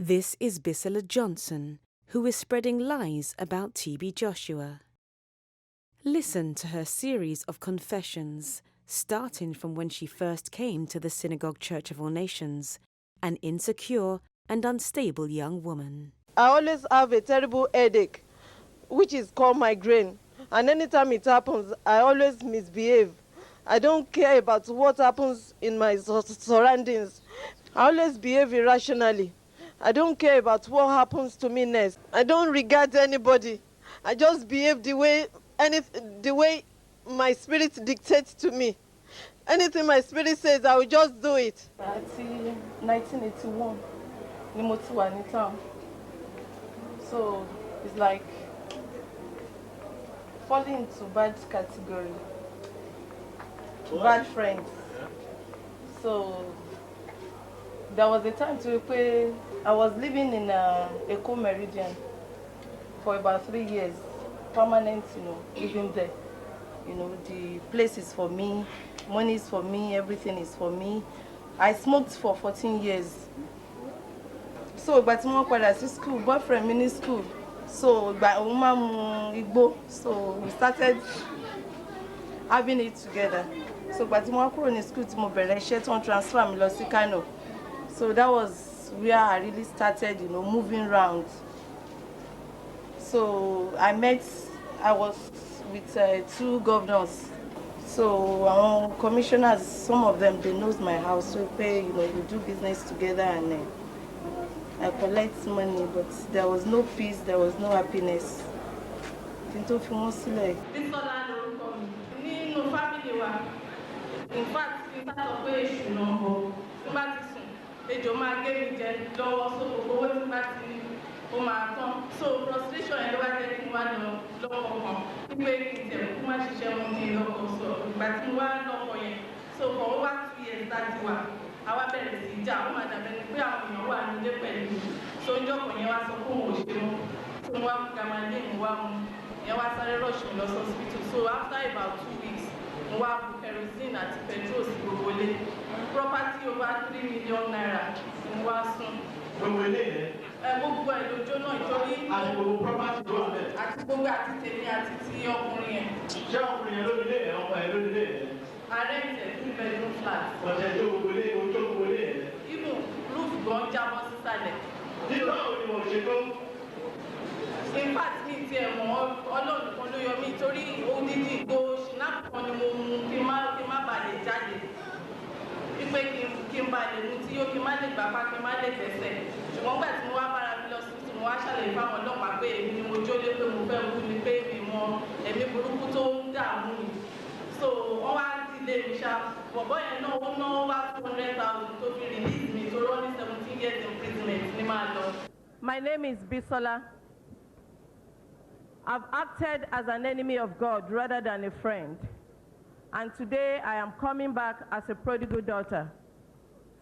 This is Bissela Johnson, who is spreading lies about TB Joshua. Listen to her series of confessions, starting from when she first came to the Synagogue Church of All Nations, an insecure and unstable young woman. I always have a terrible headache, which is called migraine. And anytime it happens, I always misbehave. I don't care about what happens in my surroundings. I always behave irrationally. I don't care about what happens to me next. I don't regard anybody. I just behave the way my spirit dictates to me. Anything my spirit says, I will just do it. 1981, ni mo ti wà ní town. So it's like falling into bad category, bad friends. So there was a time to where I was living in Eco Meridian for about 3 years, permanent, living there. The place is for me, money is for me, everything is for me. I smoked for 14 years. So, but more quite school, boyfriend in school. So, so we started having it together. So, but more in school to mobile, she on transfer me to Kano. So that was where I really started, moving around. So I was with 2 governors. So our commissioners, some of them, they knows my house. So we do business together, and I collect money, but there was no peace, there was no happiness. In fact, ejò máa gé mi jẹ lọ́wọ́ sóko owó tí bá ti ó máa tán. So frustration yẹn ló wá jẹ́ kí n wá lọ́kọ̀ kan wípé kí n tẹ̀ kó má ṣiṣẹ́ wọn kí n lọ́kọ̀ sọ ìgbà tí mo wá lọ́kọ̀ yẹn. So for over 2 years láti wà àwa bẹ̀rẹ̀ sí ìjà ó máa dàbẹ̀ ni pé àwọn èèyàn wà nílé pẹ̀lú. So ń jọ́kọ̀ yẹn wá sọ fún òun òṣèré wọn tó ń wá mú gamalé mi wá mu yẹn wá sáré rush mi lọ sí hospital. So after about 2 weeks mo wá bu kerosene àti petrol sí gbogbo ilé. Property over 3 million naira mo wá sùn. Gbogbo ilé yẹn. Gbogbo ẹ̀ lójó náà ìtorí. Àti gbogbo property tó wà bẹ́ẹ̀. Àti gbogbo àti tèmi àti ti ọkùnrin yẹn. Ṣé ọkùnrin yẹn lórí ilé yẹn, ọkọ yẹn lórí ilé yẹn? Ààrẹ ìtẹ̀ 3 bedroom flat. Ọ̀sẹ̀ tó gbogbo ilé yẹn. Even roof gan jábọ́ sísàlẹ̀. Nígbà wo ni mo ṣe tó? In fact mi ti ẹ̀ mọ̀ Ọlọ́run kan ló yọ mí torí odidi ìgbó ṣìnáàpù kan ni mo mú kí n má bàa lè jáde. Wípé kí n bá lè mú tí yóò kí n má lè gbapá kí n má lè tẹ̀sẹ̀. Ṣùgbọ́n gbà tí mo wá bára mi lọ sí tí mo wá ṣàlàyé fáwọn ọlọ́pàá pé èmi ni mo jólé pé mo fẹ́ kú ni pé mi mọ ẹ̀mí burúkú tó ń dààmú mi. So wọ́n wá dílé mi ṣá. Bọ̀bọ́ yẹn náà ó ná wá 200,000 tó fi release mi tó rọ́ ní 17 years imprisonment ní máa lọ. My name is Bisola. I've acted as an enemy of God rather than a friend. And today I am coming back as a prodigal daughter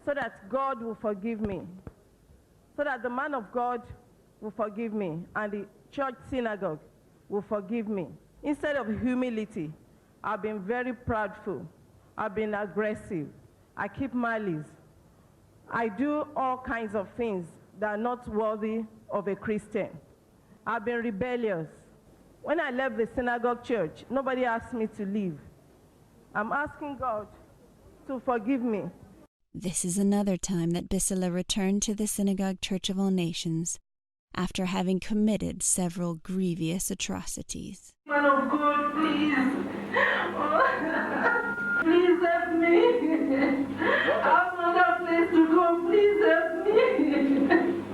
so that God will forgive me, so that the man of God will forgive me and the church synagogue will forgive me. Instead of humility, I've been very proudful. I've been aggressive. I keep malice. I do all kinds of things that are not worthy of a Christian. I've been rebellious. When I left the synagogue church, nobody asked me to leave. I'm asking God to forgive me. This is another time that Bissela returned to the Synagogue Church of All Nations after having committed several grievous atrocities. Man of God, please. Please help me. I have another place to go. Please help me.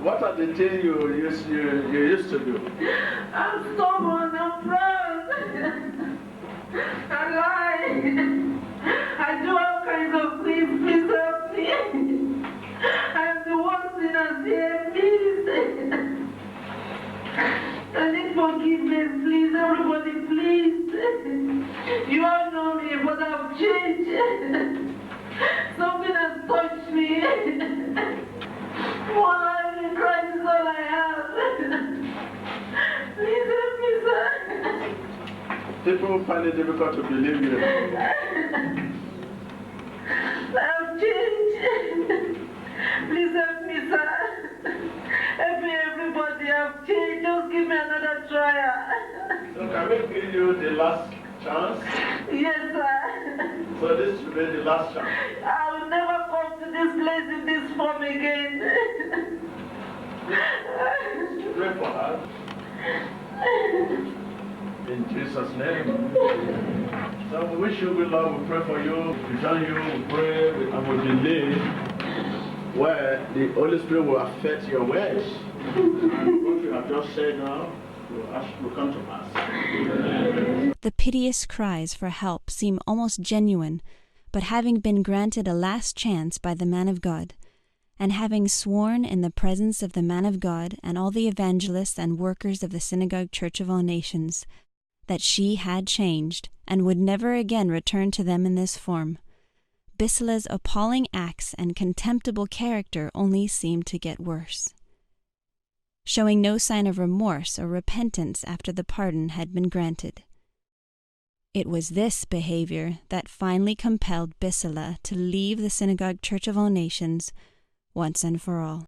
What are the things you used to do? I'm stubborn. I'm proud. I lie. I do all kinds of things. Please help me. I am the worst sinner here. Please. I need forgiveness, please. Everybody, please. You all know me, but I've changed. Something has touched me. One life in Christ is all I have. Please help me, sir. People find it difficult to believe you. I've changed. Please help me, sir. betrayer. So can we give you the last chance? Yes, sir. So this will be the last chance. I will never come to this place in this form again. Pray for her. In Jesus' name. So we wish you good luck. We pray for you. We thank you. We pray and we believe where the Holy Spirit will affect your words. And what you have just said now will come to pass. The piteous cries for help seem almost genuine, but having been granted a last chance by the man of God, and having sworn in the presence of the man of God and all the evangelists and workers of the Synagogue Church of All Nations, that she had changed and would never again return to them in this form, Bissela's appalling acts and contemptible character only seemed to get worse. Showing no sign of remorse or repentance after the pardon had been granted. It was this behavior that finally compelled Bissela to leave the Synagogue Church of All Nations once and for all.